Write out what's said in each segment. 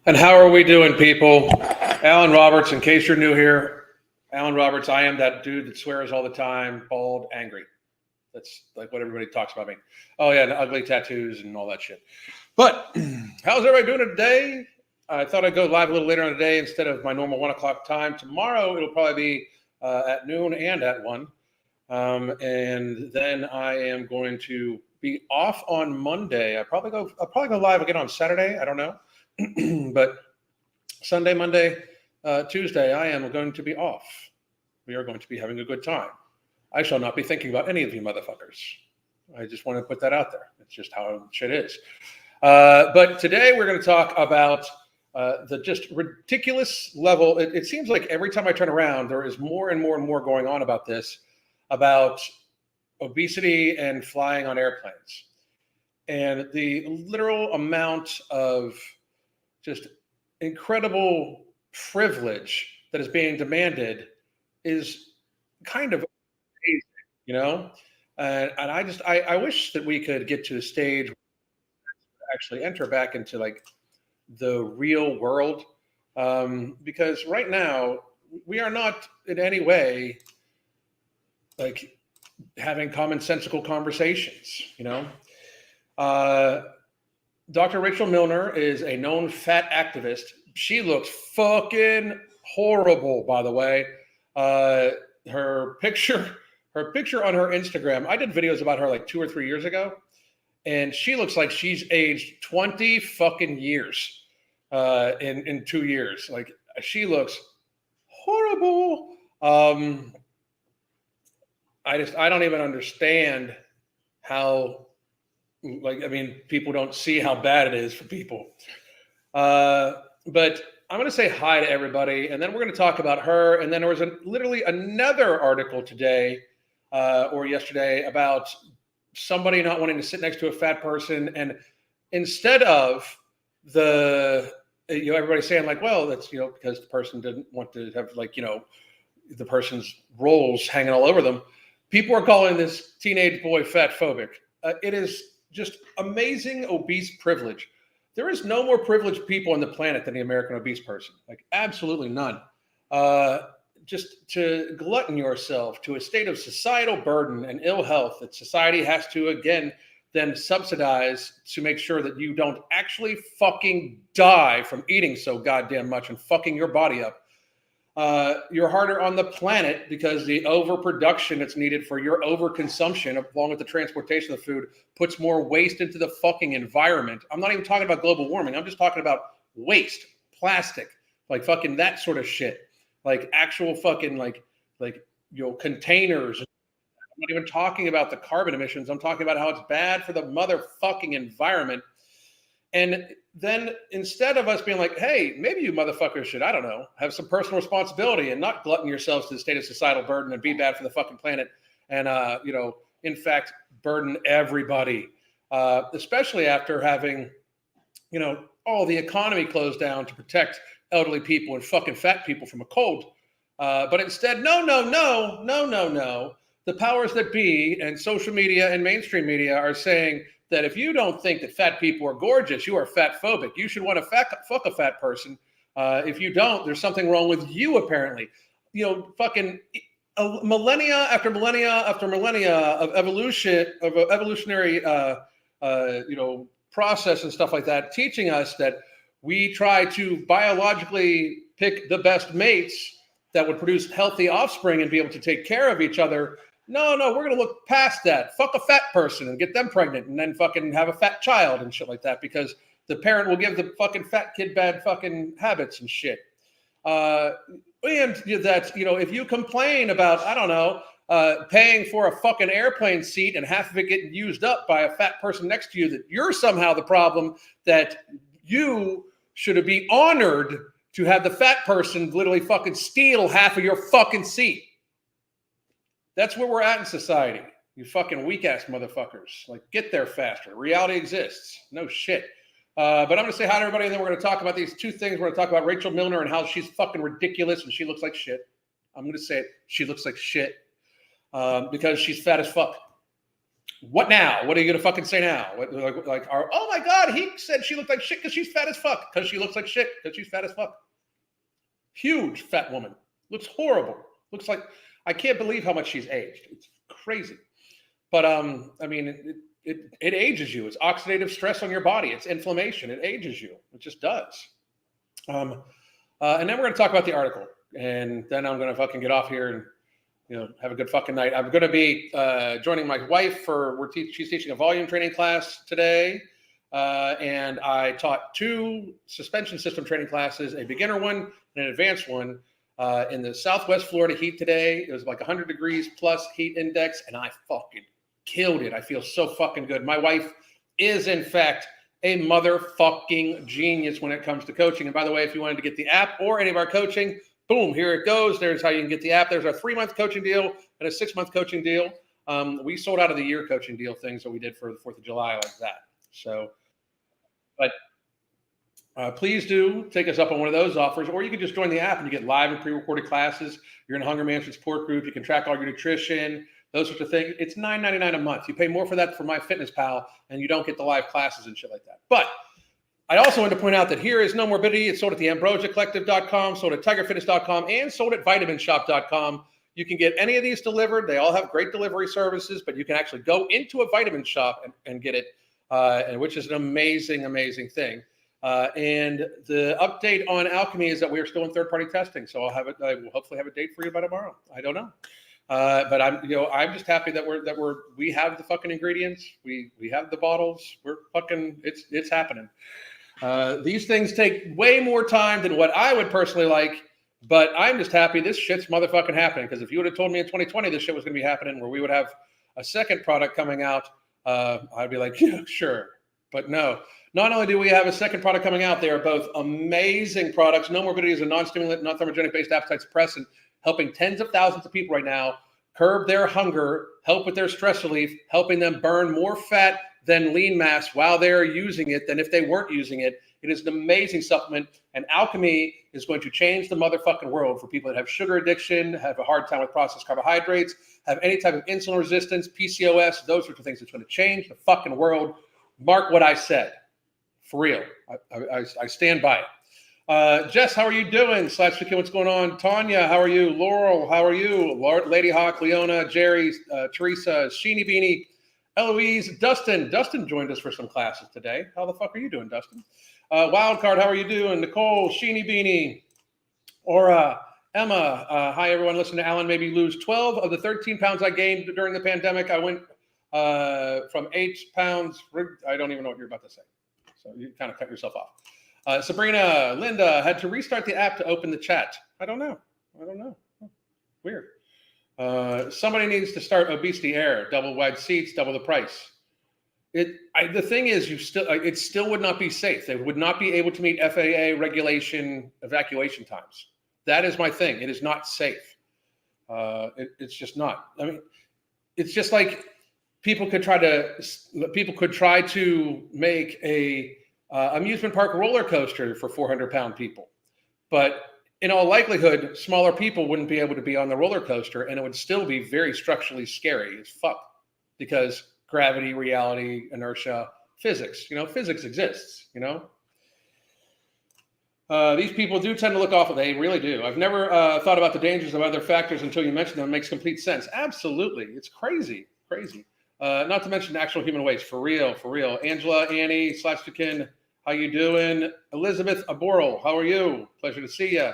And how are we doing, people? Alan Roberts, in case you're new here, Alan Roberts, I am that dude that swears all the time, bald, angry. That's like what everybody talks about me. Oh, yeah, and ugly tattoos and all that shit. But how's everybody doing today? I thought I'd go live a little later on today instead of my normal 1 o'clock time. Tomorrow, it'll probably be at noon and at 1. And then I am going to be off on Monday. I'll probably go live again on Saturday. I don't know. But Sunday, Monday, Tuesday, I am going to be off. We are going to be having a good time. I shall not be thinking about any of you motherfuckers. I just want to put that out there. It's just how shit is. But today we're going to talk about the just ridiculous level. It seems like every time I turn around, there is more and more and more going on about this, about obesity and flying on airplanes. And the literal amount of just incredible privilege that is being demanded is kind of amazing, you know? And I wish that we could get to a stage where we actually enter back into like the real world. Because right now we are not in any way like having commonsensical conversations, you know? Dr. Rachel Millner is a known fat activist. She looks fucking horrible, by the way. Her picture on her Instagram, I did videos about her like 2 or 3 years ago, and she looks like she's aged 20 fucking years in 2 years. Like, she looks horrible. I don't even understand how, like, I mean, people don't see how bad it is for people. But I'm going to say hi to everybody, and then we're going to talk about her. And then there was literally another article today or yesterday about somebody not wanting to sit next to a fat person. And instead of everybody saying like, well, that's, because the person didn't want to have like, the person's rolls hanging all over them. People are calling this teenage boy fat phobic. It is just amazing obese privilege. There is no more privileged people on the planet than the American obese person. Like, absolutely none. Just to glutton yourself to a state of societal burden and ill health that society has to, again, then subsidize to make sure that you don't actually fucking die from eating so goddamn much and fucking your body up. You're harder on the planet because the overproduction that's needed for your overconsumption, along with the transportation of the food, puts more waste into the fucking environment. I'm not even talking about global warming. I'm just talking about waste, plastic, like fucking that sort of shit, like actual fucking containers. I'm not even talking about the carbon emissions. I'm talking about how it's bad for the motherfucking environment. And then instead of us being like, hey, maybe you motherfuckers should, I don't know, have some personal responsibility and not glutton yourselves to the state of societal burden and be bad for the fucking planet and, in fact, burden everybody, especially after having, all the economy closed down to protect elderly people and fucking fat people from a cold. But instead, no. The powers that be and social media and mainstream media are saying that if you don't think that fat people are gorgeous, you are fat phobic. You should want to fuck a fat person. If you don't, there's something wrong with you, apparently. Fucking millennia after millennia after millennia of evolutionary, process and stuff like that, teaching us that we try to biologically pick the best mates that would produce healthy offspring and be able to take care of each other. No, we're going to look past that. Fuck a fat person and get them pregnant and then fucking have a fat child and shit like that because the parent will give the fucking fat kid bad fucking habits and shit. And that, if you complain about, I don't know, paying for a fucking airplane seat and half of it getting used up by a fat person next to you, that you're somehow the problem, that you should be honored to have the fat person literally fucking steal half of your fucking seat. That's where we're at in society. You fucking weak ass motherfuckers. Like, get there faster. Reality exists. No shit. But I'm going to say hi to everybody, and then we're going to talk about these two things. We're going to talk about Rachel Millner and how she's fucking ridiculous and she looks like shit. I'm going to say it. She looks like shit because she's fat as fuck. What now? What are you gonna fucking say now? Oh my God, he said she looked like shit because she's fat as fuck. Because she looks like shit because she's fat as fuck. Huge fat woman. Looks horrible. Looks like, I can't believe how much she's aged. It's crazy. But I mean, it ages you. It's oxidative stress on your body. It's inflammation. It ages you. It just does. And then we're gonna talk about the article, and then I'm gonna fucking get off here and have a good fucking night. I'm going to be joining my wife she's teaching a volume training class today. And I taught 2 suspension system training classes, a beginner one and an advanced one in the Southwest Florida heat today. It was like 100 degrees plus heat index, and I fucking killed it. I feel so fucking good. My wife is, in fact, a motherfucking genius when it comes to coaching. And by the way, if you wanted to get the app or any of our coaching, boom, here it goes. There's how you can get the app. There's our 3-month coaching deal and a 6-month coaching deal. We sold out of the year coaching deal things that we did for the 4th of July like that. So, but please do take us up on one of those offers, or you can just join the app and you get live and pre-recorded classes. You're in a hunger management support group. You can track all your nutrition, those sorts of things. It's $9.99 a month. You pay more for that for MyFitnessPal, and you don't get the live classes and shit like that. But I also want to point out that here is No Morbidity. It's sold at the AmbrosiaCollective.com, sold at TigerFitness.com, and sold at VitaminShop.com. You can get any of these delivered. They all have great delivery services, but you can actually go into a vitamin shop and get it, and which is an amazing, amazing thing. And the update on Alchemy is that we are still in third-party testing. So I will hopefully have a date for you by tomorrow. I don't know. But I'm just happy that we have the fucking ingredients. We have the bottles. We're fucking, it's happening. These things take way more time than what I would personally like, but I'm just happy this shit's motherfucking happening. Because if you would have told me in 2020 this shit was going to be happening, where we would have a second product coming out, I'd be like, yeah, sure. But no, not only do we have a second product coming out, they are both amazing products. No Morbidity is a non-stimulant, non-thermogenic-based appetite suppressant, helping tens of thousands of people right now curb their hunger, help with their stress relief, helping them burn more fat than lean mass while they're using it than if they weren't using it. It is an amazing supplement, and Alchemy is going to change the motherfucking world for people that have sugar addiction, have a hard time with processed carbohydrates, have any type of insulin resistance, PCOS, those sorts of things. It's going to change the fucking world. Mark what I said. For real. I stand by it. Jess, how are you doing? /Chicken, what's going on? Tanya, how are you? Laurel, how are you? Lady Hawk, Leona, Jerry, Teresa, Sheeny Beanie, Eloise, Dustin. Dustin joined us for some classes today. How the fuck are you doing, Dustin? Wildcard, how are you doing? Nicole, Sheeny Beanie, Aura, Emma. Hi, everyone. Listen to Alan maybe lose 12 of the 13 pounds I gained during the pandemic. I went from 8 pounds. I don't even know what you're about to say. So you kind of cut yourself off. Sabrina, Linda, had to restart the app to open the chat. I don't know. Weird. Somebody needs to start Obesity Air, double wide seats, double the price. The thing is, it still would not be safe. They would not be able to meet FAA regulation evacuation times. That is my thing. It is not safe. It's just not. I mean, it's just like people could try to make a amusement park roller coaster for 400-pound people, but in all likelihood, smaller people wouldn't be able to be on the roller coaster, and it would still be very structurally scary as fuck because gravity, reality, inertia, physics. Physics exists. These people do tend to look awful. They really do. I've never thought about the dangers of other factors until you mentioned them. It makes complete sense. Absolutely, it's crazy. Not to mention actual human waste. For real. Angela, Annie, /Chicken, how you doing? Elizabeth Aboral, how are you? Pleasure to see you.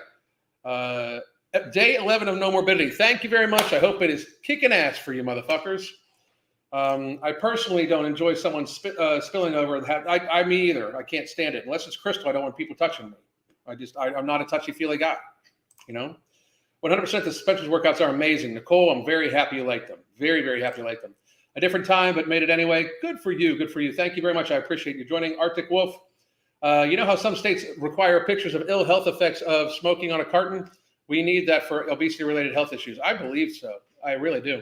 Day 11 of No Morbidity. Thank you very much. I hope it is kicking ass for you motherfuckers. I personally don't enjoy someone spilling over. Me either. I can't stand it. Unless it's crystal, I don't want people touching me. I'm not a touchy-feely guy. 100% the suspensions workouts are amazing. Nicole, I'm very happy you like them. Very, very happy you like them. A different time, but made it anyway. Good for you. Thank you very much. I appreciate you joining. Arctic Wolf. You know how some states require pictures of ill health effects of smoking on a carton? We need that for obesity-related health issues. I believe so. I really do.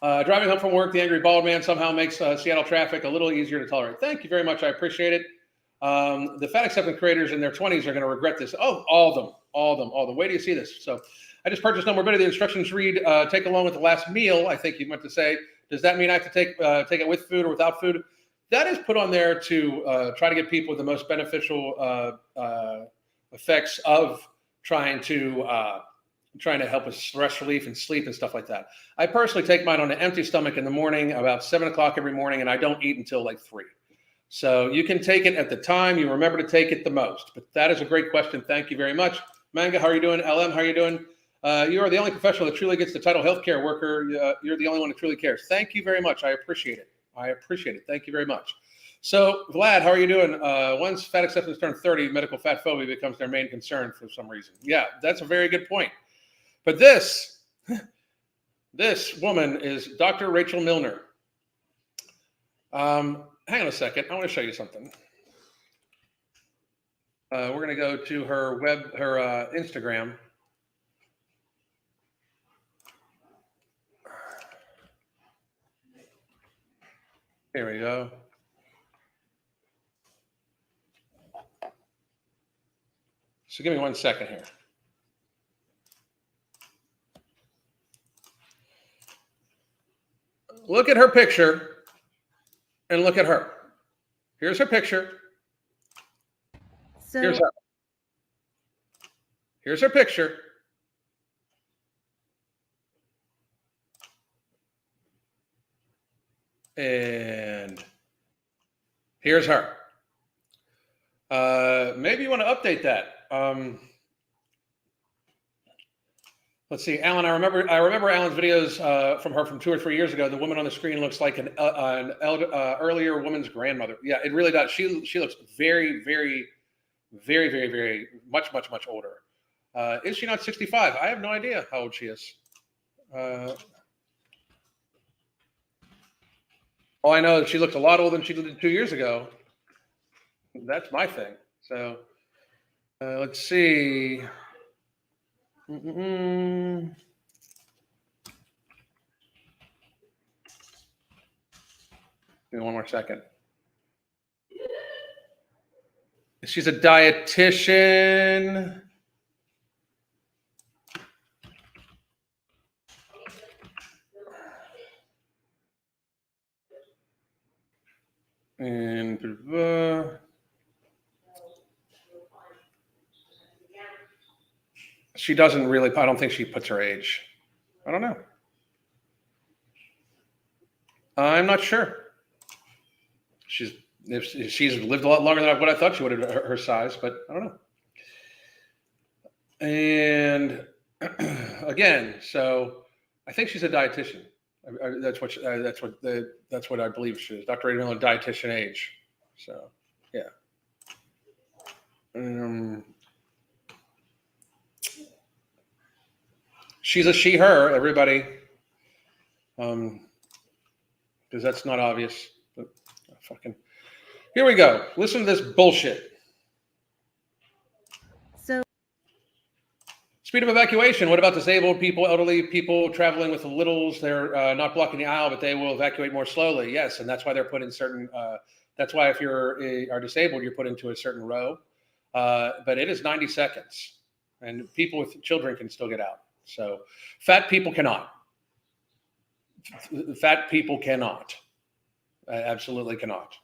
Driving home from work, the angry bald man somehow makes Seattle traffic a little easier to tolerate. Thank you very much. I appreciate it. The fat acceptance creators in their 20s are going to regret this. Oh, all of them. Wait till you see this. So I just purchased No Morbidity. The instructions read, take along with the last meal, I think you meant to say, Does that mean I have to take it with food or without food? That is put on there to try to get people the most beneficial effects of trying to help with stress relief and sleep and stuff like that. I personally take mine on an empty stomach in the morning, about 7 o'clock every morning, and I don't eat until like 3. So you can take it at the time you remember to take it the most. But that is a great question. Thank you very much. Manga, how are you doing? LM, how are you doing? You are the only professional that truly gets the title healthcare worker. You're the only one that truly cares. Thank you very much. I appreciate it. Thank you very much. So, Vlad, how are you doing? Once fat acceptance turns 30, medical fat phobia becomes their main concern for some reason. Yeah, that's a very good point. But this woman is Dr. Rachel Millner. Hang on a second. I want to show you something. We're going to go to her Instagram. Here we go. So give me 1 second here. Look at her picture and look at her. Here's her picture. Here's her. Here's her picture. And here's her. Maybe you want to update that. Let's see, Alan. I remember Alan's videos from 2 or 3 years ago. The woman on the screen looks like an earlier woman's grandmother. Yeah, it really does. She looks very, very, very, very, very much older. Is she not 65? I have no idea how old she is. All I know is she looks a lot older than she did 2 years ago. That's my thing. So let's see. Give me 1 more second. She's a dietitian. And she doesn't really, I don't think she puts her age. I don't know. I'm not sure. If she's lived a lot longer than what I thought she would have, her size, but I don't know. And again, so I think she's a dietitian. That's what I believe she is. Dr. Rachel Millner, dietitian age. So yeah. She's a she, her, everybody. Because that's not obvious. But fucking. Here we go. Listen to this bullshit. So, speed of evacuation. What about disabled people, elderly people traveling with the littles? They're not blocking the aisle, but they will evacuate more slowly. Yes, and that's why they're put in certain. That's why if are disabled, you're put into a certain row. But it is 90 seconds, and people with children can still get out. So fat people cannot. Fat people cannot. Absolutely cannot.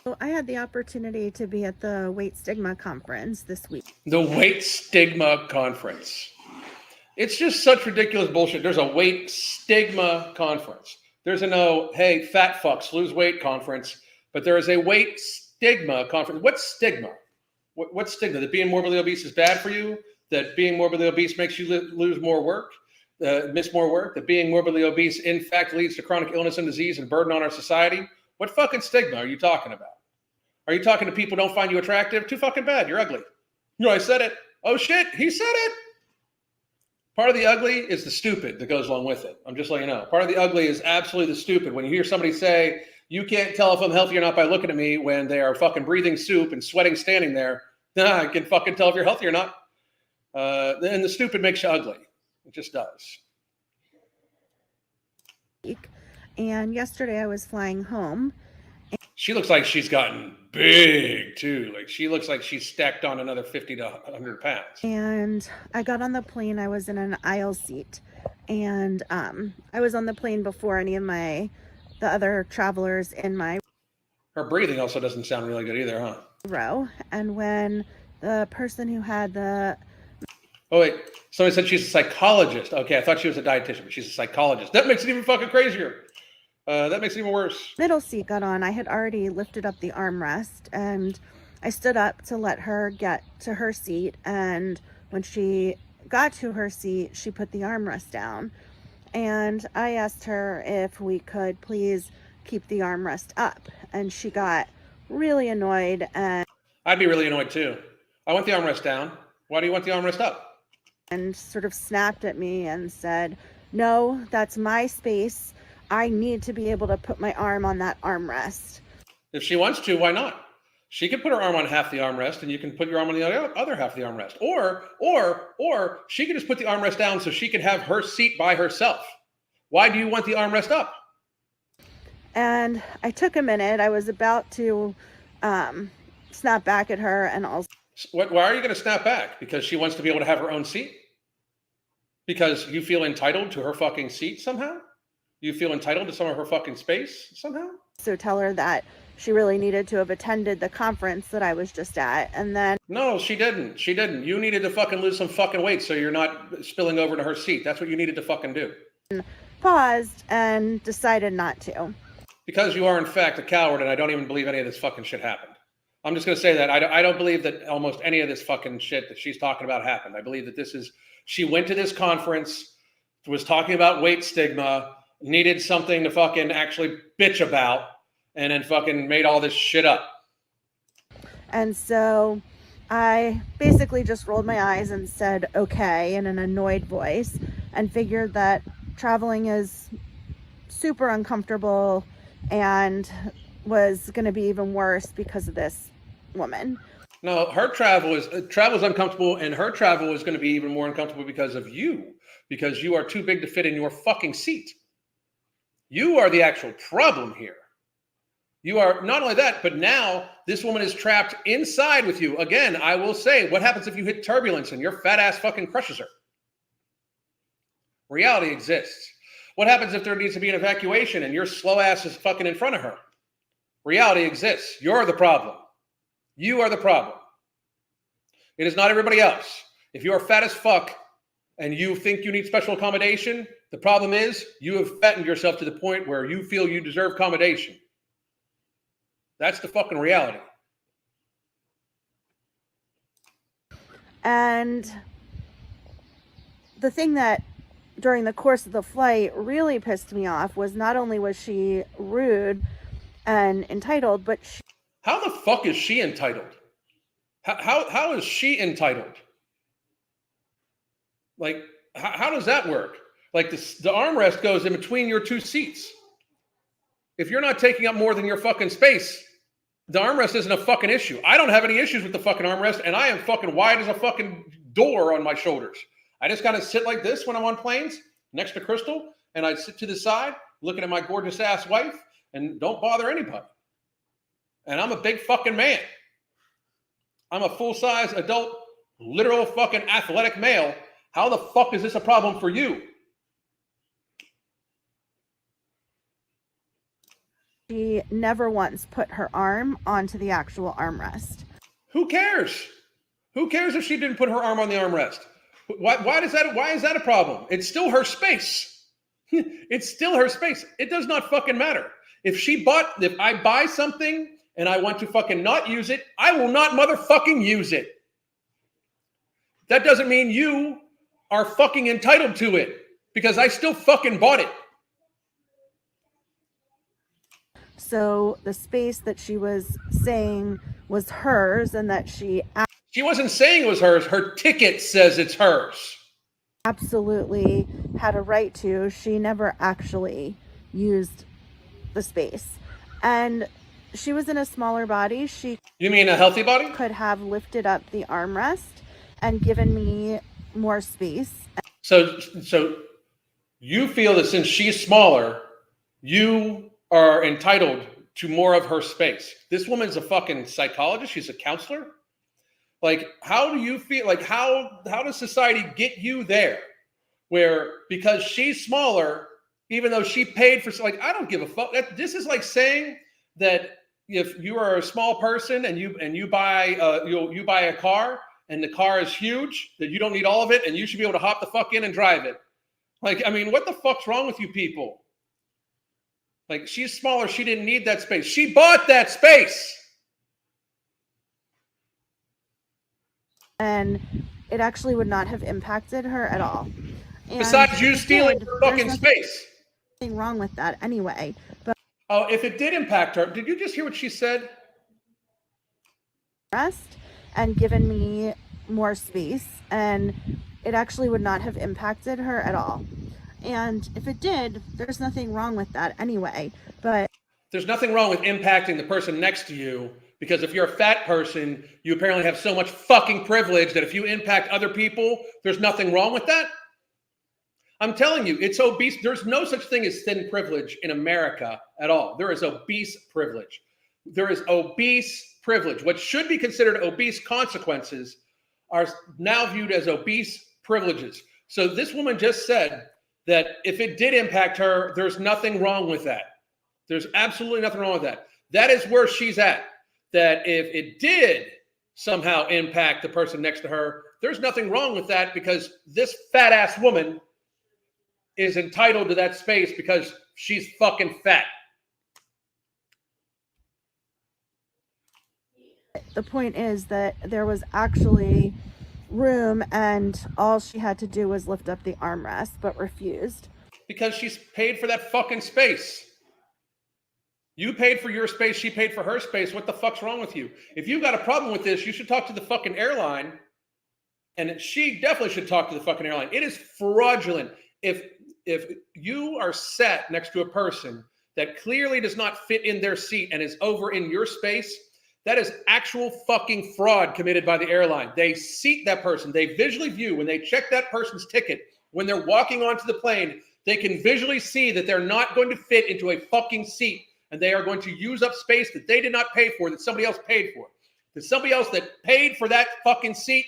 So I had the opportunity to be at the Weight Stigma conference this week. The Weight Stigma conference. It's just such ridiculous bullshit. There's a Weight Stigma conference. There's a no, hey, fat fucks, lose weight conference. But there is a Weight Stigma conference. What's stigma? What's stigma? That being morbidly obese is bad for you? That being morbidly obese makes you lose more work? Miss more work? That being morbidly obese, in fact, leads to chronic illness and disease and burden on our society? What fucking stigma are you talking about? Are you talking to people who don't find you attractive? Too fucking bad. You're ugly. No, I said it. Oh, shit. He said it. Part of the ugly is the stupid that goes along with it. I'm just letting you know. Part of the ugly is absolutely the stupid. When you hear somebody say, you can't tell if I'm healthy or not by looking at me when they are fucking breathing soup and sweating standing there. Nah, I can fucking tell if you're healthy or not. And the stupid makes you ugly. It just does. And yesterday I was flying home. She looks like she's gotten big too. Like she looks like she's stacked on another 50 to 100 pounds. And I got on the plane. I was in an aisle seat. And I was on the plane before any of the other travelers in my Her breathing also doesn't sound really good either, huh? row. And when the person who had the Oh, wait. Somebody said she's a psychologist. Okay, I thought she was a dietitian, but she's a psychologist. That makes it even fucking crazier. That makes it even worse. middle seat got on, I had already lifted up the armrest and I stood up to let her get to her seat. And when she got to her seat, she put the armrest down. And I asked her if we could please keep the armrest up. And she got really annoyed I'd be really annoyed too. I want the armrest down. Why do you want the armrest up? and sort of snapped at me and said, "No, that's my space. I need to be able to put my arm on that armrest." If she wants to, why not? She can put her arm on half the armrest, and you can put your arm on the other half of the armrest. Or she can just put the armrest down so she can have her seat by herself. Why do you want the armrest up? And I took a minute. I was about to snap back at her and also Why are you going to snap back? Because she wants to be able to have her own seat? Because you feel entitled to her fucking seat somehow? You feel entitled to some of her fucking space somehow? tell her that she really needed to have attended the conference that I was just at. And then No, she didn't. She didn't. You needed to fucking lose some fucking weight so you're not spilling over to her seat. That's what you needed to fucking do. paused and decided not to. Because you are, in fact, a coward, and I don't even believe any of this fucking shit happened. I'm just going to say that. I don't believe that almost any of this fucking shit that she's talking about happened. I believe that she went to this conference, was talking about weight stigma, needed something to fucking actually bitch about, and then fucking made all this shit up. And so I basically just rolled my eyes and said, okay, in an annoyed voice, and figured that traveling is super uncomfortable and was going to be even worse because of this woman. No, her travel is uncomfortable, and her travel is going to be even more uncomfortable because of you, because you are too big to fit in your fucking seat. You are the actual problem here. You are not only that, but now this woman is trapped inside with you. Again, I will say, what happens if you hit turbulence and your fat ass fucking crushes her? Reality exists. What happens if there needs to be an evacuation and your slow ass is fucking in front of her? Reality exists. You're the problem. You are the problem. It is not everybody else. If you are fat as fuck and you think you need special accommodation, the problem is you have fattened yourself to the point where you feel you deserve accommodation. That's the fucking reality. And the thing that during the course of the flight really pissed me off was not only was she rude and entitled, but how the fuck is she entitled? How is she entitled? Like, how does that work? Like, the armrest goes in between your two seats. If you're not taking up more than your fucking space, the armrest isn't a fucking issue. I don't have any issues with the fucking armrest, and I am fucking wide as a fucking door on my shoulders. I just gotta sit like this when I'm on planes next to Crystal, and I sit to the side looking at my gorgeous ass wife and don't bother anybody. And I'm a big fucking man. I'm a full-size adult, literal fucking athletic male. How the fuck is this a problem for you? she never once put her arm onto the actual armrest. Who cares? Who cares if she didn't put her arm on the armrest? Why is that a problem? It's still her space. It's still her space. It does not fucking matter. If I buy something and I want to fucking not use it, I will not motherfucking use it. That doesn't mean you are fucking entitled to it, because I still fucking bought it. So the space that she was saying was hers and that she wasn't saying it was hers. Her ticket says it's hers. Absolutely had a right to. She never actually used the space. And she was in a smaller body. You mean a healthy body? Could have lifted up the armrest and given me more space. So you feel that since she's smaller, you are entitled to more of her space. This woman's a fucking psychologist. She's a counselor. Like, how do you feel? Like, how does society get you there? where because she's smaller, even though she paid for, like, I don't give a fuck. This is like saying that if you are a small person and you buy you buy a car and the car is huge, that you don't need all of it and you should be able to hop the fuck in and drive it. Like, I mean, what the fuck's wrong with you people? Like, she's smaller, she didn't need that space. She bought that space. And it actually would not have impacted her at all. And besides you stealing her fucking space. Nothing wrong with that anyway. But oh, if it did impact her, did you just hear what she said? Rest and given me more space, and it actually would not have impacted her at all. And if it did, there's nothing wrong with that anyway. But there's nothing wrong with impacting the person next to you, because if you're a fat person, you apparently have so much fucking privilege that if you impact other people, there's nothing wrong with that. I'm telling you, it's obese. There's no such thing as thin privilege in America at all. There is obese privilege. There is obese privilege. What should be considered obese consequences are now viewed as obese privileges. So this woman just said that if it did impact her, there's nothing wrong with that. There's absolutely nothing wrong with that. That is where she's at. That if it did somehow impact the person next to her, there's nothing wrong with that, because this fat ass woman is entitled to that space because she's fucking fat. The point is that there was actually room, and all she had to do was lift up the armrest, but refused. Because she's paid for that fucking space. You paid for your space, she paid for her space. What the fuck's wrong with you? If you got a problem with this, you should talk to the fucking airline, and she definitely should talk to the fucking airline. It is fraudulent. If you are sat next to a person that clearly does not fit in their seat and is over in your space, that is actual fucking fraud committed by the airline. They seat that person. They visually view, when they check that person's ticket, when they're walking onto the plane, they can visually see that they're not going to fit into a fucking seat, and they are going to use up space that they did not pay for, that somebody else paid for. That somebody else that paid for that fucking seat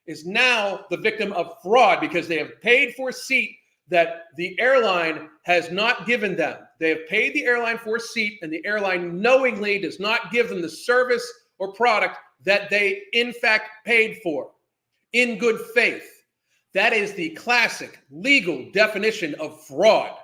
is now the victim of fraud, because they have paid for a seat that the airline has not given them. They have paid the airline for a seat, and the airline knowingly does not give them the service or product that they in fact paid for in good faith. That is the classic legal definition of fraud.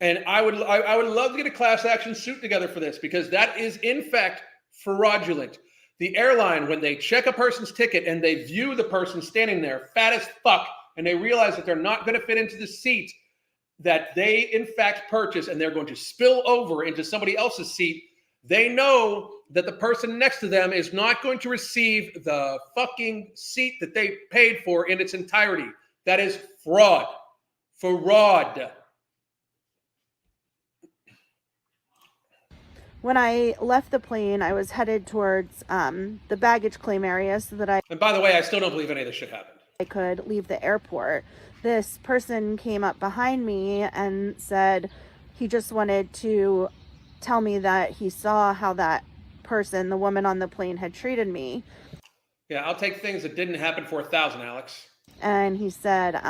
And I would love to get a class action suit together for this, because that is in fact fraudulent. The airline, when they check a person's ticket and they view the person standing there fat as fuck, and they realize that they're not going to fit into the seat that they in fact purchase, and they're going to spill over into somebody else's seat, they know that the person next to them is not going to receive the fucking seat that they paid for in its entirety. That is fraud. Fraud. When I left the plane, I was headed towards the baggage claim area so that And by the way, I still don't believe any of this shit happened. I could leave the airport. This person came up behind me and said he just wanted to tell me that he saw how that person, the woman on the plane, had treated me. Yeah, I'll take things that didn't happen for 1,000, Alex. And he said,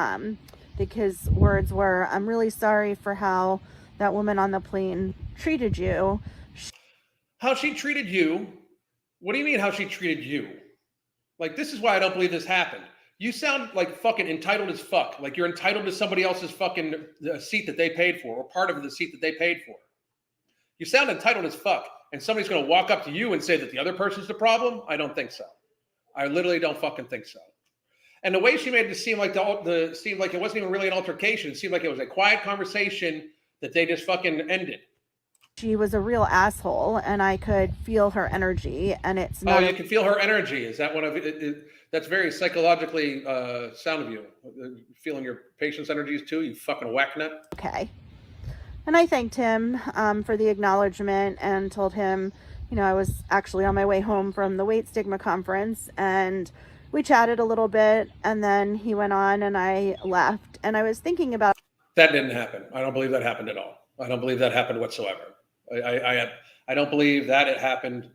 his words were, "I'm really sorry for how that woman on the plane treated you." How she treated you? What do you mean how she treated you? Like, this is why I don't believe this happened. You sound like fucking entitled as fuck. Like you're entitled to somebody else's fucking seat that they paid for, or part of the seat that they paid for. You sound entitled as fuck. And somebody's going to walk up to you and say that the other person's the problem? I don't think so. I literally don't fucking think so. And the way she made it seem like seemed like it wasn't even really an altercation. It seemed like it was a quiet conversation that they just fucking ended. She was a real asshole, and I could feel her energy, and it's not... Oh, you can feel her energy. Is that one of it? That's very psychologically sound of you. Feeling your patient's energies too, you fucking whacknut. Okay. And I thanked him for the acknowledgement and told him, I was actually on my way home from the Weight Stigma conference, and we chatted a little bit, and then he went on and I left. And I was thinking about... That didn't happen. I don't believe that happened at all. I don't believe that happened whatsoever. I don't believe that it happened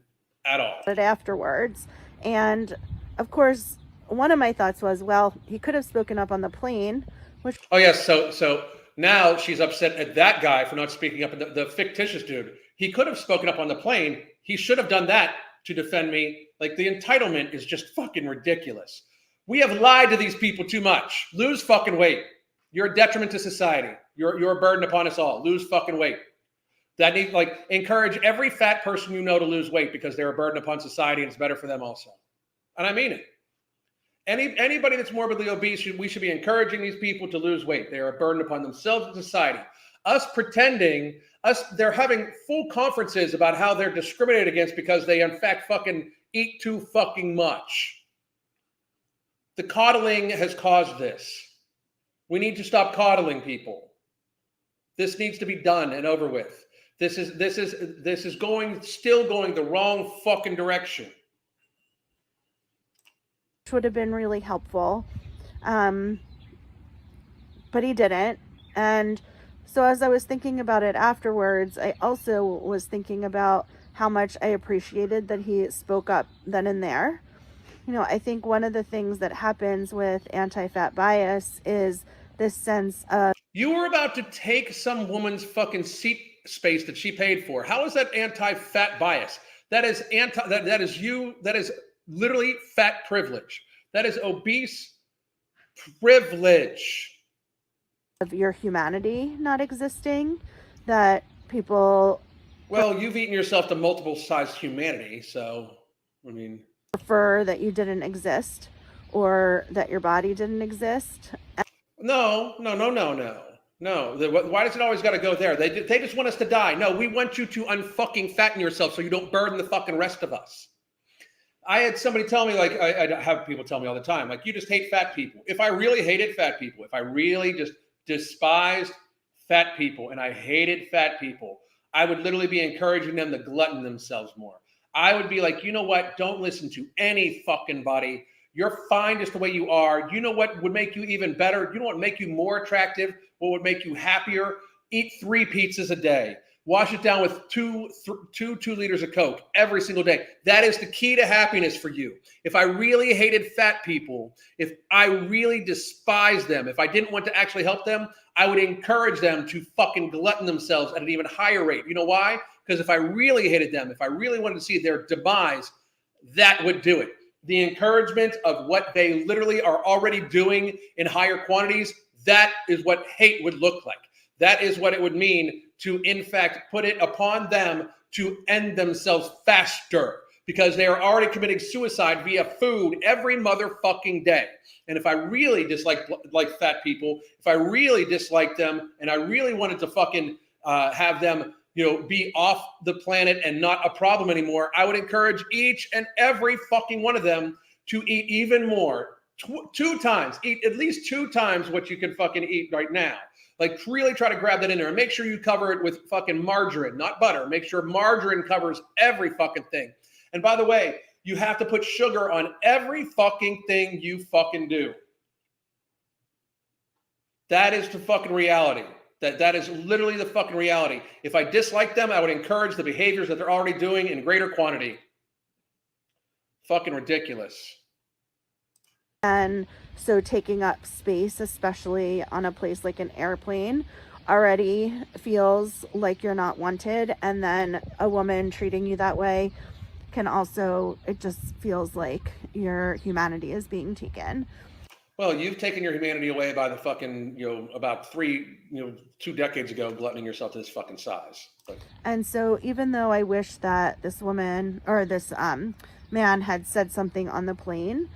at all. Afterwards. And of course, one of my thoughts was, well, he could have spoken up on the plane, which Oh yes, so now she's upset at that guy for not speaking up. The fictitious dude, he could have spoken up on the plane. He should have done that to defend me. Like, the entitlement is just fucking ridiculous. We have lied to these people too much. Lose fucking weight. You're a detriment to society. You're a burden upon us all. Lose fucking weight. That needs, like, encourage every fat person you know to lose weight because they're a burden upon society and it's better for them also. And I mean it. Anybody that's morbidly obese, we should be encouraging these people to lose weight. They are a burden upon themselves and society. They're having full conferences about how they're discriminated against because they in fact fucking eat too fucking much. The coddling has caused this. We need to stop coddling people. This needs to be done and over with. This is still going the wrong fucking direction. would have been really helpful. But he didn't. And so as I was thinking about it afterwards, I also was thinking about how much I appreciated that he spoke up then and there. You know, I think one of the things that happens with anti-fat bias is this sense of, you were about to take some woman's fucking seat space that she paid for. How is that anti-fat bias? That is that is literally fat privilege. That is obese privilege. of your humanity not existing, that people Well, you've eaten yourself to multiple sized humanity, so I mean, prefer that you didn't exist or that your body didn't exist. no. Why does it always got to go there? They just want us to die. No, we want you to unfucking fatten yourself so you don't burden the fucking rest of us. I had somebody tell me, like, I have people tell me all the time, like, you just hate fat people. If I really hated fat people, if I really just despised fat people and I hated fat people, I would literally be encouraging them to glutton themselves more. I would be like, you know what? Don't listen to any fucking body. You're fine just the way you are. You know what would make you even better? You know what would make you more attractive? What would make you happier? Eat 3 pizzas a day. Wash it down with two liters of Coke every single day. That is the key to happiness for you. If I really hated fat people, if I really despised them, if I didn't want to actually help them, I would encourage them to fucking glutton themselves at an even higher rate. You know why? Because if I really hated them, if I really wanted to see their demise, that would do it. The encouragement of what they literally are already doing in higher quantities, that is what hate would look like. That is what it would mean to, in fact, put it upon them to end themselves faster because they are already committing suicide via food every motherfucking day. And if I really dislike fat people, if I really disliked them and I really wanted to fucking have them, be off the planet and not a problem anymore, I would encourage each and every fucking one of them to eat even more. 2 times, eat at least 2 times what you can fucking eat right now. Like, really try to grab that in there and make sure you cover it with fucking margarine, not butter. Make sure margarine covers every fucking thing. And by the way, you have to put sugar on every fucking thing you fucking do. That is the fucking reality. That is literally the fucking reality. If I dislike them, I would encourage the behaviors that they're already doing in greater quantity. Fucking ridiculous. And so taking up space, especially on a place like an airplane, already feels like you're not wanted. And then a woman treating you that way can also, it just feels like your humanity is being taken. Well, you've taken your humanity away by the fucking, about 2 decades ago, gluttoning yourself to this fucking size. And so even though I wish that this woman or this man had said something on the plane,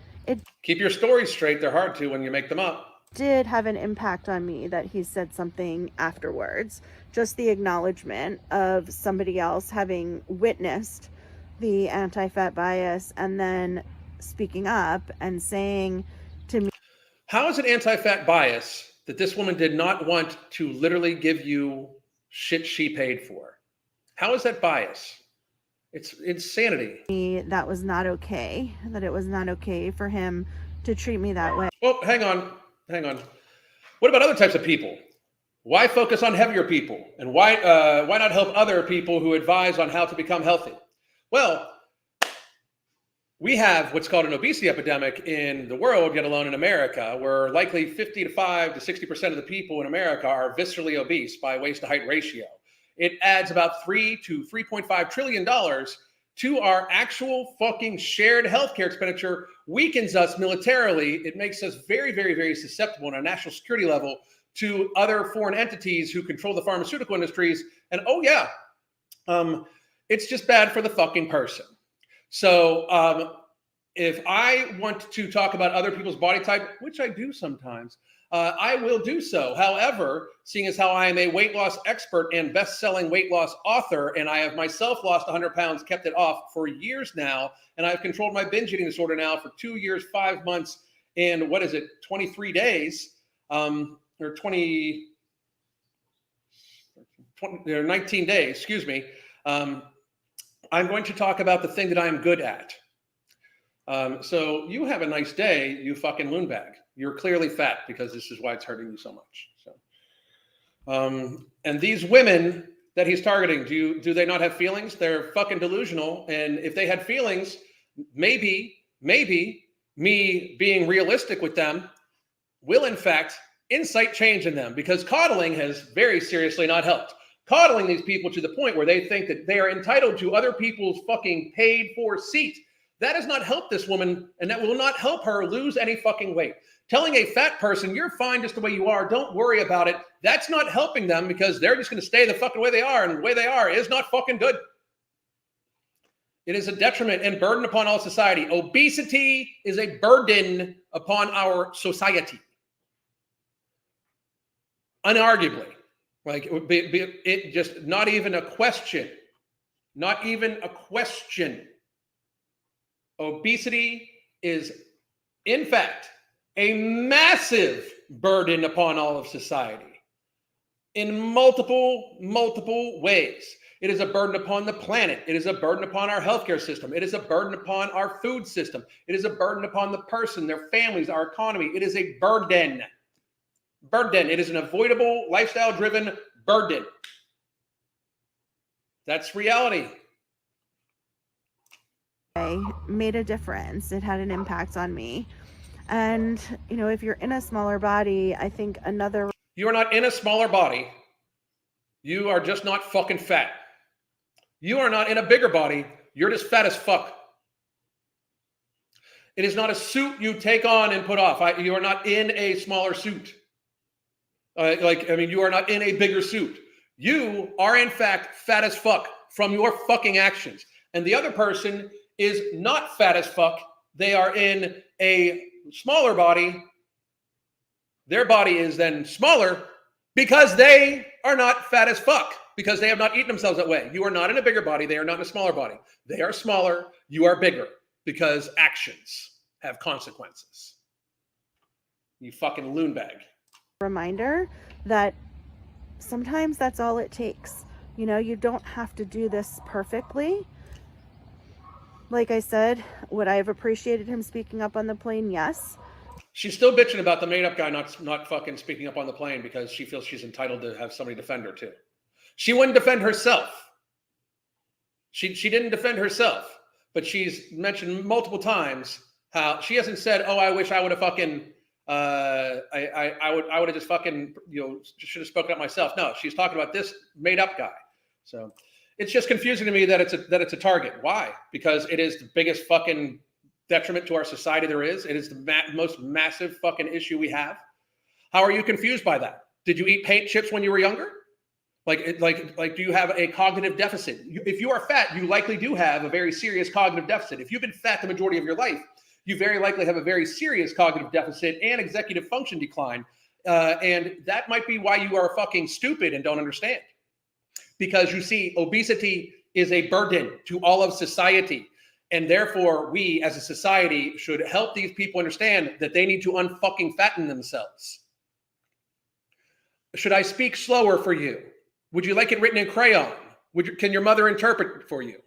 keep your stories straight. They're hard to when you make them up. Did have an impact on me that he said something afterwards. Just the acknowledgement of somebody else having witnessed the anti-fat bias and then speaking up and saying to me, how is it anti-fat bias that this woman did not want to literally give you shit she paid for? How is that bias? It's insanity. That was not okay, that it was not okay for him to treat me that way. Well, hang on. What about other types of people? Why focus on heavier people? And why not help other people who advise on how to become healthy? Well, we have what's called an obesity epidemic in the world, yet alone in America, where likely 55 to 60% of the people in America are viscerally obese by waist to height ratio. It adds about $3 to $3.5 trillion to our actual fucking shared healthcare expenditure, weakens us militarily. It makes us very, very, very susceptible on a national security level to other foreign entities who control the pharmaceutical industries. And it's just bad for the fucking person. So if I want to talk about other people's body type, which I do sometimes, I will do so. However, seeing as how I am a weight loss expert and best-selling weight loss author, and I have myself lost 100 pounds, kept it off for years now, and I've controlled my binge eating disorder now for 2 years, 5 months, and 23 days, or 19 days, excuse me. I'm going to talk about the thing that I'm good at. So you have a nice day, you fucking loonbag. You're clearly fat because this is why it's hurting you so much. So, and these women that he's targeting, do they not have feelings? They're fucking delusional. And if they had feelings, maybe me being realistic with them will in fact incite change in them, because coddling has very seriously not helped. Coddling these people to the point where they think that they are entitled to other people's fucking paid for seat. That has not helped this woman, and that will not help her lose any fucking weight. Telling a fat person, you're fine just the way you are, don't worry about it, that's not helping them, because they're just going to stay the fucking way they are, and the way they are is not fucking good. It is a detriment and burden upon all society. Obesity is a burden upon our society. Unarguably. Like, it just not even a question. Not even a question. Obesity is, in fact, a massive burden upon all of society in multiple ways. It is a burden upon the planet. It is a burden upon our healthcare system. It is a burden upon our food system. It is a burden upon the person, their families, our economy. It is a burden. It is an avoidable, lifestyle-driven burden. That's reality. Made a difference. It had an impact on me. And, if you're in a smaller body, I think You are not in a smaller body. You are just not fucking fat. You are not in a bigger body. You're just fat as fuck. It is not a suit you take on and put off. You are not in a smaller suit. You are not in a bigger suit. You are, in fact, fat as fuck from your fucking actions. And the other person is not fat as fuck. They are in a smaller body. Their body is then smaller because they are not fat as fuck, because they have not eaten themselves that way. You are not in a bigger body. They are not in a smaller body. They are smaller. You are bigger, because actions have consequences. You fucking loonbag. Reminder that sometimes that's all it takes. You don't have to do this perfectly. Like I said, would I have appreciated him speaking up on the plane? Yes. She's still bitching about the made-up guy not fucking speaking up on the plane, because she feels she's entitled to have somebody defend her too. She wouldn't defend herself. She didn't defend herself, but she's mentioned multiple times how she hasn't said, "Oh, I wish I would have fucking I would have just fucking should have spoken up myself." No, she's talking about this made-up guy. So it's just confusing to me that it's a target. Why? Because it is the biggest fucking detriment to our society there is. It is the most massive fucking issue we have. How are you confused by that? Did you eat paint chips when you were younger? Like, do you have a cognitive deficit? If you are fat, you likely do have a very serious cognitive deficit. If you've been fat the majority of your life, you very likely have a very serious cognitive deficit and executive function decline. And that might be why you are fucking stupid and don't understand. Because you see, obesity is a burden to all of society. And therefore, we as a society should help these people understand that they need to unfucking fatten themselves. Should I speak slower for you? Would you like it written in crayon? Can your mother interpret for you?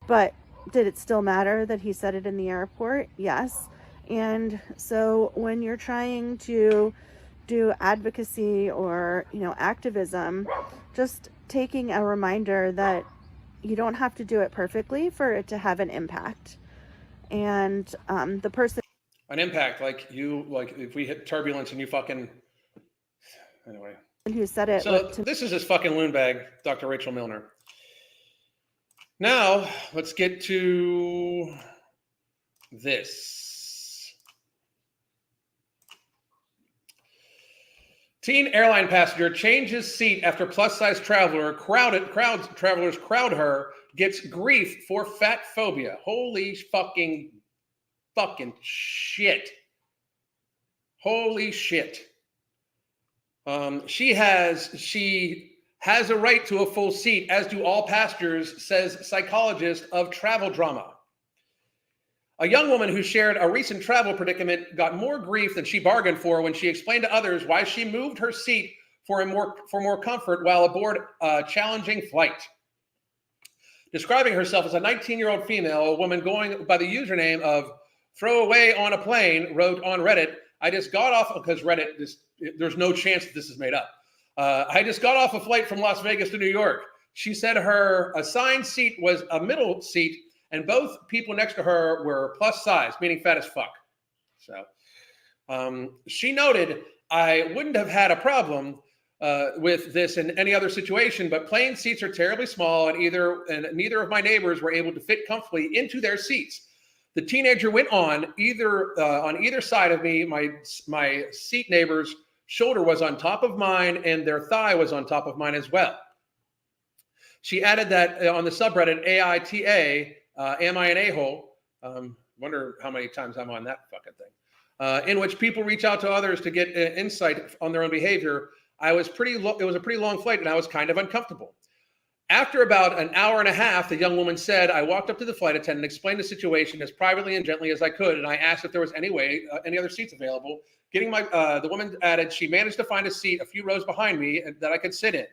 But did it still matter that he said it in the airport? Yes. And so when you're trying to do advocacy or, activism, just taking a reminder that you don't have to do it perfectly for it to have an impact. And the person An impact, like if we hit turbulence and you fucking, anyway. who said it So looked to this is his fucking loon bag, Dr. Rachel Millner. Now, let's get to this. Teen airline passenger changes seat after plus-size travelers crowd her, gets grief for fat phobia. Holy fucking shit. Holy shit. She has a right to a full seat, as do all passengers, says psychologist of travel drama. A young woman who shared a recent travel predicament got more grief than she bargained for when she explained to others why she moved her seat for more comfort while aboard a challenging flight. Describing herself as a 19-year-old female, a woman going by the username of Throwaway on a Plane wrote on Reddit, I just got off, because Reddit, there's no chance that this is made up. I just got off a flight from Las Vegas to New York. She said her assigned seat was a middle seat, and both people next to her were plus size, meaning fat as fuck. So she noted, I wouldn't have had a problem with this in any other situation, but plane seats are terribly small, and neither of my neighbors were able to fit comfortably into their seats. The teenager went on either side of me. My seat neighbor's shoulder was on top of mine, and their thigh was on top of mine as well. She added that on the subreddit AITA, am I an a-hole? Wonder how many times I'm on that fucking thing. In which people reach out to others to get insight on their own behavior. It was a pretty long flight, and I was kind of uncomfortable. After about an hour and a half, the young woman said, I walked up to the flight attendant, explained the situation as privately and gently as I could, and I asked if there was any other seats available. The woman added she managed to find a seat a few rows behind me that I could sit in.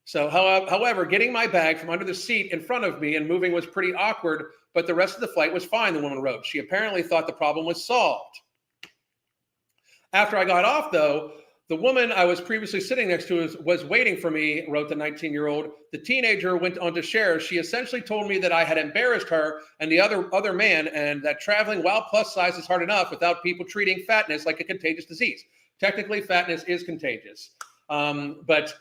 So, however, getting my bag from under the seat in front of me and moving was pretty awkward, but the rest of the flight was fine, the woman wrote. She apparently thought the problem was solved. After I got off, though, the woman I was previously sitting next to was waiting for me, wrote the 19-year-old. The teenager went on to share. She essentially told me that I had embarrassed her and the other man, and that traveling while plus size is hard enough without people treating fatness like a contagious disease. Technically, fatness is contagious, but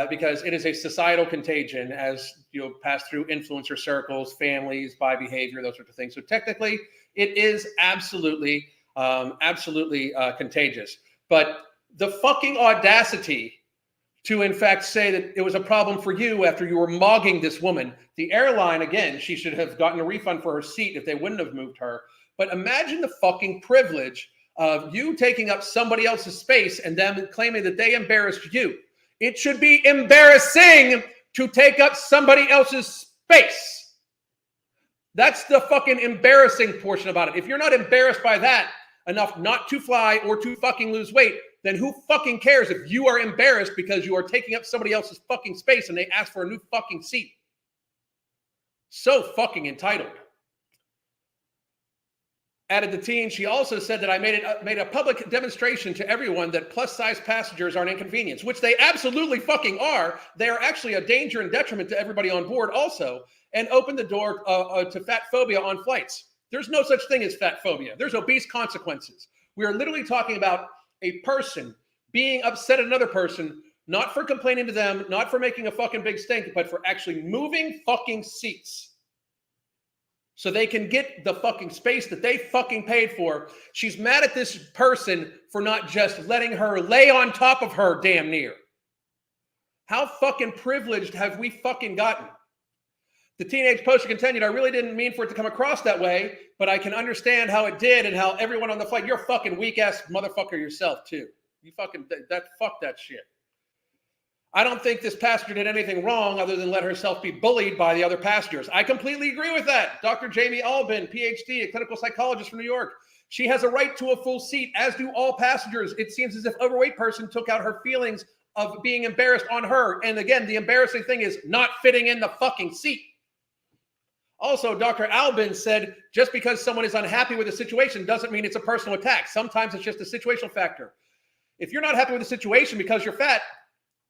because it is a societal contagion as you pass through influencer circles, families, by behavior, those sorts of things. So technically, it is absolutely contagious. But the fucking audacity to, in fact, say that it was a problem for you after you were mogging this woman. The airline, again, she should have gotten a refund for her seat if they wouldn't have moved her. But imagine the fucking privilege of you taking up somebody else's space and them claiming that they embarrassed you. It should be embarrassing to take up somebody else's space. That's the fucking embarrassing portion about it. If you're not embarrassed by that enough not to fly or to fucking lose weight, then who fucking cares if you are embarrassed because you are taking up somebody else's fucking space and they ask for a new fucking seat? So fucking entitled. Added the teen, she also said that I made a public demonstration to everyone that plus-size passengers are an inconvenience, which they absolutely fucking are. They are actually a danger and detriment to everybody on board also, and opened the door to fat phobia on flights. There's no such thing as fat phobia. There's obese consequences. We are literally talking about a person being upset at another person, not for complaining to them, not for making a fucking big stink, but for actually moving fucking seats so they can get the fucking space that they fucking paid for. She's mad at this person for not just letting her lay on top of her damn near. How fucking privileged have we fucking gotten? The teenage poster continued, I really didn't mean for it to come across that way, but I can understand how it did and how everyone on the flight, you're a fucking weak-ass motherfucker yourself, too. You fucking, fuck that shit. I don't think this passenger did anything wrong other than let herself be bullied by the other passengers. I completely agree with that. Dr. Jamie Albin, PhD, a clinical psychologist from New York. She has a right to a full seat, as do all passengers. It seems as if an overweight person took out her feelings of being embarrassed on her. And again, the embarrassing thing is not fitting in the fucking seat. Also, Dr. Albin said, just because someone is unhappy with a situation doesn't mean it's a personal attack. Sometimes it's just a situational factor. If you're not happy with the situation because you're fat,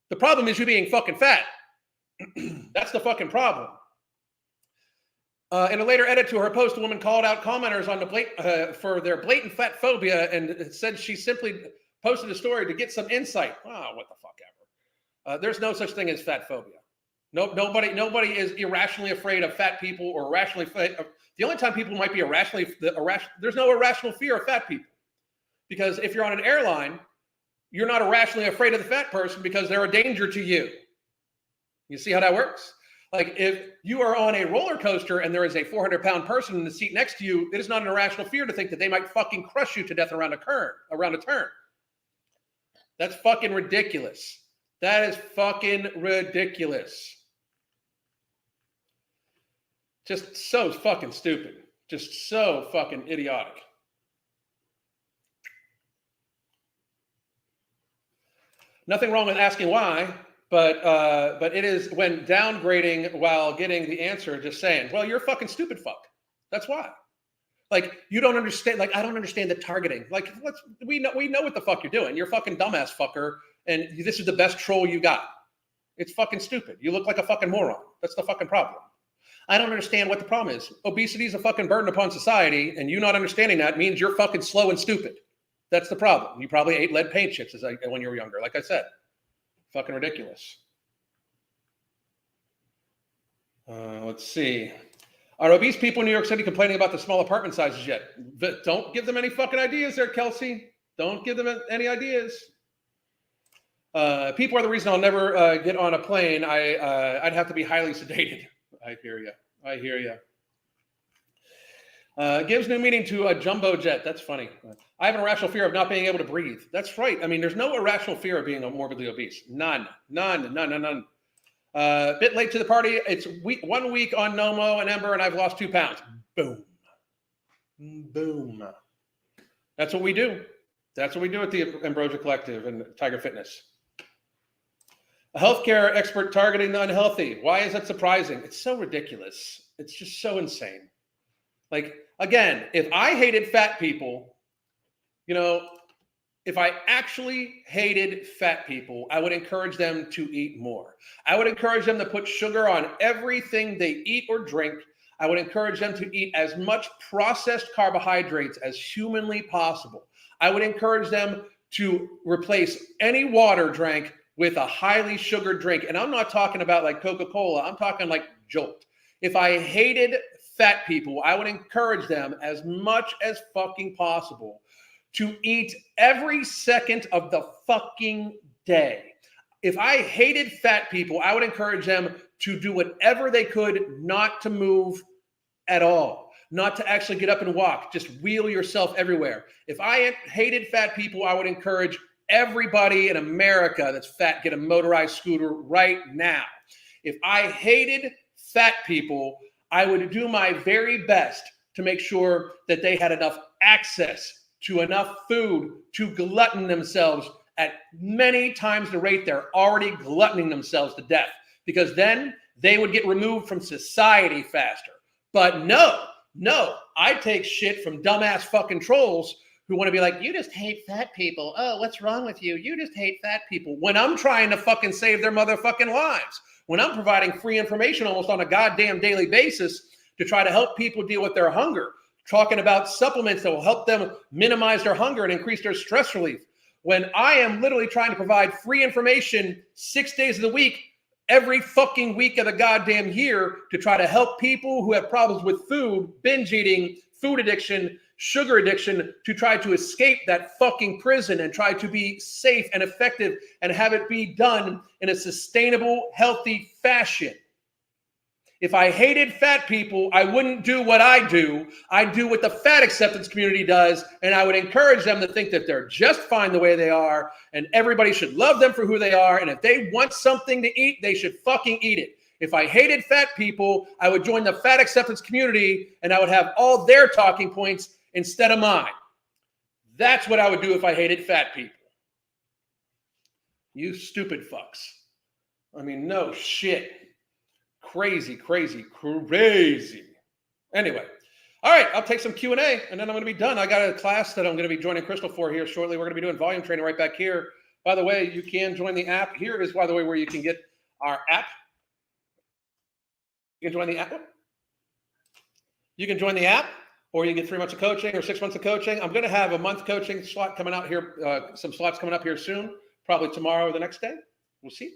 the problem is you being fucking fat. That's the fucking problem. In a later edit to her post, the woman called out commenters on the for their blatant fat phobia and said she simply posted a story to get some insight. Oh, what the fuck ever. There's no such thing as fat phobia. Nobody is irrationally afraid of fat people or irrationally afraid of, the only time people might be there's no irrational fear of fat people. Because if you're on an airline, you're not irrationally afraid of the fat person because they're a danger to you. You see how that works? Like if you are on a roller coaster and there is a 400-pound person in the seat next to you, it is not an irrational fear to think that they might fucking crush you to death around a turn. That's fucking ridiculous. That is fucking ridiculous. Just so fucking stupid. Just so fucking idiotic. Nothing wrong with asking why, but it is when downgrading while getting the answer, just saying, well, you're a fucking stupid fuck. That's why. Like, you don't understand. Like, I don't understand the targeting. Like, we know what the fuck you're doing. You're a fucking dumbass fucker, and this is the best troll you got. It's fucking stupid. You look like a fucking moron. That's the fucking problem. I don't understand what the problem is. Obesity is a fucking burden upon society, and you not understanding that means you're fucking slow and stupid. That's the problem. You probably ate lead paint chips when you were younger. Like I said, fucking ridiculous. Let's see. Are obese people in New York City complaining about the small apartment sizes yet? But don't give them any fucking ideas there, Kelsey. Don't give them any ideas. People are the reason I'll never get on a plane. I'd have to be highly sedated. I hear you. Gives new meaning to a jumbo jet. That's funny. I have an irrational fear of not being able to breathe. That's right. I mean, there's no irrational fear of being morbidly obese. None. Bit late to the party. It's 1 week on Nomo and Ember, and I've lost 2 pounds. Boom. That's what we do. That's what we do at the Ambrosia Collective and Tiger Fitness. A healthcare expert targeting the unhealthy. Why is that surprising? It's so ridiculous. It's just so insane. Like, again, if I hated fat people, if I actually hated fat people, I would encourage them to eat more. I would encourage them to put sugar on everything they eat or drink. I would encourage them to eat as much processed carbohydrates as humanly possible. I would encourage them to replace any water drink with a highly sugared drink. And I'm not talking about like Coca-Cola. I'm talking like Jolt. If I hated fat people, I would encourage them as much as fucking possible to eat every second of the fucking day. If I hated fat people, I would encourage them to do whatever they could not to move at all, not to actually get up and walk, just wheel yourself everywhere. If I hated fat people, I would encourage everybody in America that's fat get a motorized scooter right now. If I hated fat people, I would do my very best to make sure that they had enough access to enough food to glutton themselves at many times the rate they're already gluttoning themselves to death, because then they would get removed from society faster. But no, I take shit from dumbass fucking trolls who want to be like, you just hate fat people. Oh, what's wrong with you? You just hate fat people. When I'm trying to fucking save their motherfucking lives, when I'm providing free information almost on a goddamn daily basis to try to help people deal with their hunger, talking about supplements that will help them minimize their hunger and increase their stress relief. When I am literally trying to provide free information 6 days of the week, every fucking week of the goddamn year to try to help people who have problems with food, binge eating, food addiction, sugar addiction, to try to escape that fucking prison and try to be safe and effective and have it be done in a sustainable, healthy fashion. If I hated fat people, I wouldn't do what I do. I'd do what the fat acceptance community does, and I would encourage them to think that they're just fine the way they are, and everybody should love them for who they are, and if they want something to eat, they should fucking eat it. If I hated fat people, I would join the fat acceptance community, and I would have all their talking points instead of mine. That's what I would do if I hated fat people. You stupid fucks. I mean, no shit. Crazy. Anyway, all right, I'll take some Q&A, and then I'm going to be done. I got a class that I'm going to be joining Crystal for here shortly. We're going to be doing volume training right back here. By the way, you can join the app. Here is, by the way, where you can get our app. You can join the app. You can join the app, or you can get 3 months of coaching or 6 months of coaching. I'm going to have a month coaching slot coming out here, some slots coming up here soon, probably tomorrow or the next day. We'll see.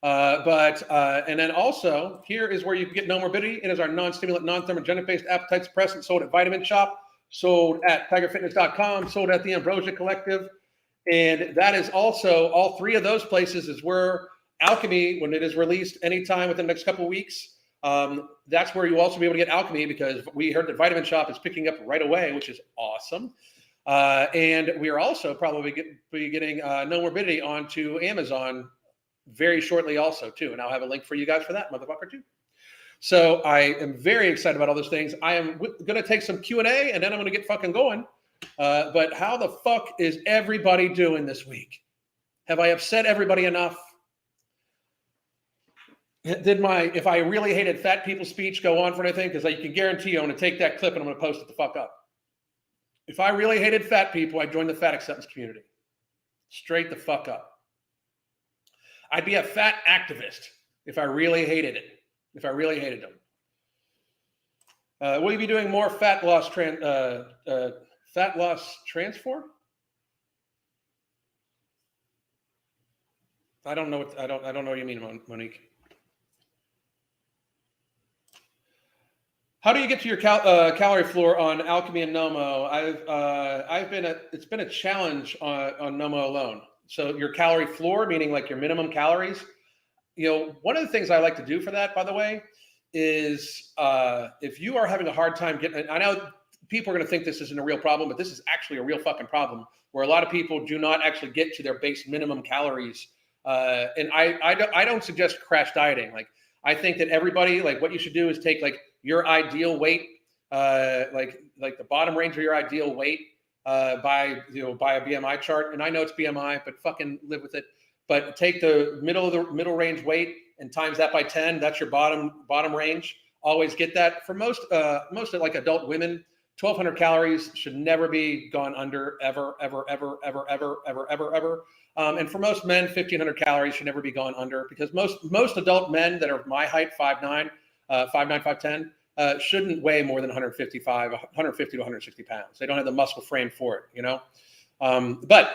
And then also, here is where you can get No Morbidity. It is our non-stimulant, non-thermogenic-based appetite suppressant sold at Vitamin Shop, sold at tigerfitness.com, sold at the Ambrosia Collective. And that is also, all 3 of those places is where Alchemy, when it is released anytime within the next couple of weeks, that's where you'll also be able to get Alchemy, because we heard that Vitamin Shop is picking up right away, which is awesome. And we are also probably be getting No Morbidity onto Amazon very shortly also too. And I'll have a link for you guys for that motherfucker too. So I am very excited about all those things. I am going to take some Q&A and then I'm going to get fucking going. But how the fuck is everybody doing this week? Have I upset everybody enough? Did my If I Really Hated Fat People speech go on for anything? Because I can guarantee you I'm going to take that clip and I'm going to post it the fuck up. If I really hated fat people, I'd join the fat acceptance community. Straight the fuck up. I'd be a fat activist if I really hated it. If I really hated them. Will you be doing more fat loss transfer? I don't know what I don't know what you mean, Monique. How do you get to your calorie floor on Alchemy and Nomo? It's been a challenge on Nomo alone. So your calorie floor, meaning like your minimum calories. One of the things I like to do for that, by the way, is if you are having a hard time getting, I know people are going to think this isn't a real problem, but this is actually a real fucking problem where a lot of people do not actually get to their base minimum calories. And I don't suggest crash dieting. Like, I think that everybody, like, what you should do is take like your ideal weight, like the bottom range of your ideal weight, by a BMI chart. And I know it's BMI, but fucking live with it. But take the middle range weight and times that by 10. That's your bottom range. Always get that. For most of like adult women, 1,200 calories should never be gone under ever. And for most men, 1,500 calories should never be gone under, because most adult men that are my height, 5'9", 5'10", shouldn't weigh more than 150 to 160 pounds. They don't have the muscle frame for it, But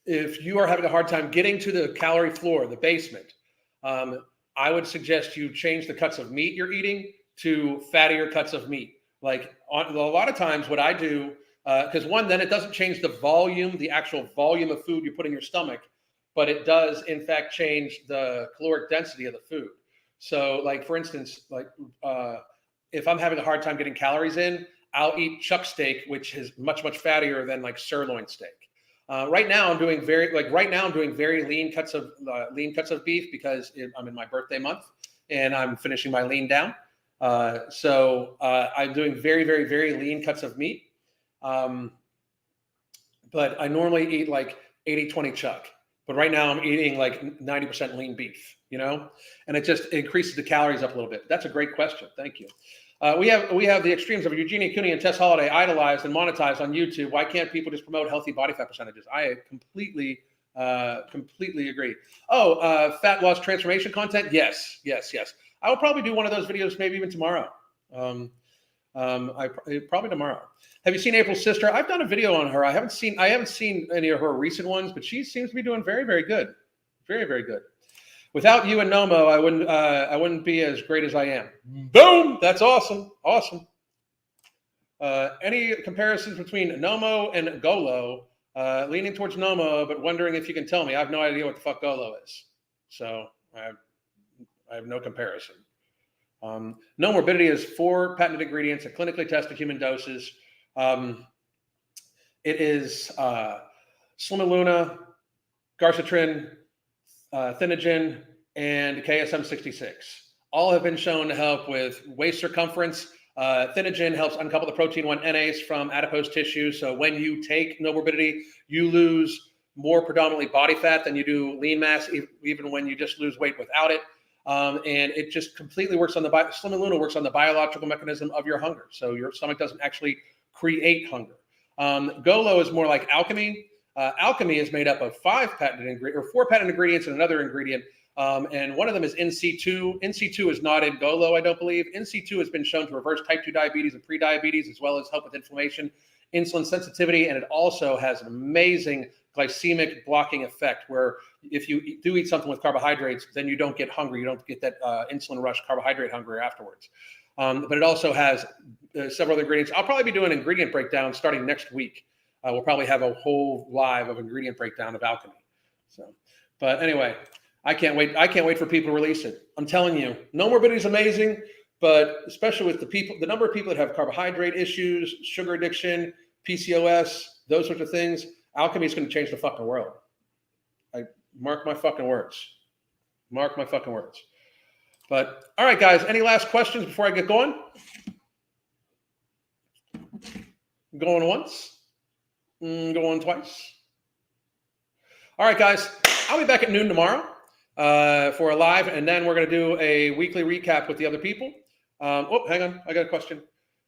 if you are having a hard time getting to the calorie floor, the basement, I would suggest you change the cuts of meat you're eating to fattier cuts of meat. Like a lot of times what I do, because one, then it doesn't change the actual volume of food you put in your stomach, but it does in fact change the caloric density of the food. So like, for instance, like if I'm having a hard time getting calories in, I'll eat chuck steak, which is much, much fattier than like sirloin steak. Right now I'm doing very lean cuts of beef because I'm in my birthday month and I'm finishing my lean down. So I'm doing very, very, very lean cuts of meat. But I normally eat like 80-20 chuck. But right now I'm eating like 90% lean beef, and it just increases the calories up a little bit. That's a great question. Thank you. We have the extremes of Eugenia Cooney and Tess Holliday idolized and monetized on YouTube. Why can't people just promote healthy body fat percentages? I completely agree. Fat loss transformation content. Yes. I will probably do one of those videos, maybe even tomorrow. Probably tomorrow. Have you seen April's sister? I've done a video on her. I haven't seen any of her recent ones, but she seems to be doing very, very good. Very, very good. Without you and Nomo, I wouldn't be as great as I am. Boom! That's awesome. Awesome. Any comparisons between Nomo and Golo? Leaning towards Nomo, but wondering if you can tell me. I have no idea what the fuck Golo is. So I have no comparison. No Morbidity is 4 patented ingredients at clinically tested human doses. It is Slimuluna, Garcitrin, Thinogen, and KSM66. All have been shown to help with waist circumference. Thinogen helps uncouple the protein 1 NAs from adipose tissue. So when you take No Morbidity, you lose more predominantly body fat than you do lean mass, even when you just lose weight without it. And it just completely works on Slimuluna works on the biological mechanism of your hunger. So your stomach doesn't actually create hunger. Golo is more like Alchemy. Alchemy is made up of 4 patent ingredients and another ingredient. And one of them is NC2. NC2 is not in GOLO, I don't believe. NC2 has been shown to reverse type 2 diabetes and prediabetes, as well as help with inflammation, insulin sensitivity, and it also has an amazing glycemic blocking effect where if you do eat something with carbohydrates, then you don't get hungry. You don't get that insulin rush, carbohydrate hunger afterwards. But it also has several other ingredients. I'll probably be doing an ingredient breakdown starting next week. We'll probably have a whole live of ingredient breakdown of alchemy. So, but anyway, I can't wait. I can't wait for people to release it. I'm telling you, No Morbidity is amazing, but especially with the number of people that have carbohydrate issues, sugar addiction, PCOS, those sorts of things, alchemy is going to change the fucking world. I mark my fucking words. Mark my fucking words. But all right, guys, any last questions before I get going? Going once? Going twice? All right, guys, I'll be back at noon tomorrow for a live, and then we're going to do a weekly recap with the other people. Hang on. I got a question.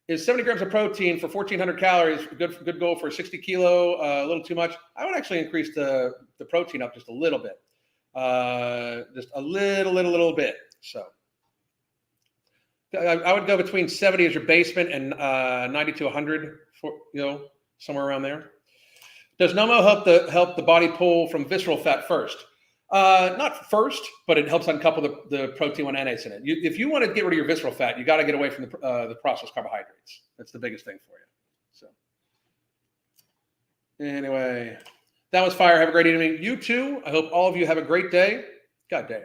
Is 70 grams of protein for 1,400 calories good goal for 60 kilo? A little too much? I would actually increase the protein up just a little bit. Just a little bit. So I would go between 70 as your basement and 90 to 100, for, somewhere around there. Does Nomo help the body pull from visceral fat first? Not first, but it helps uncouple the protein when NA's in it. If you want to get rid of your visceral fat, you got to get away from the processed carbohydrates. That's the biggest thing for you. So anyway, that was fire. Have a great evening. You too. I hope all of you have a great day. God damn.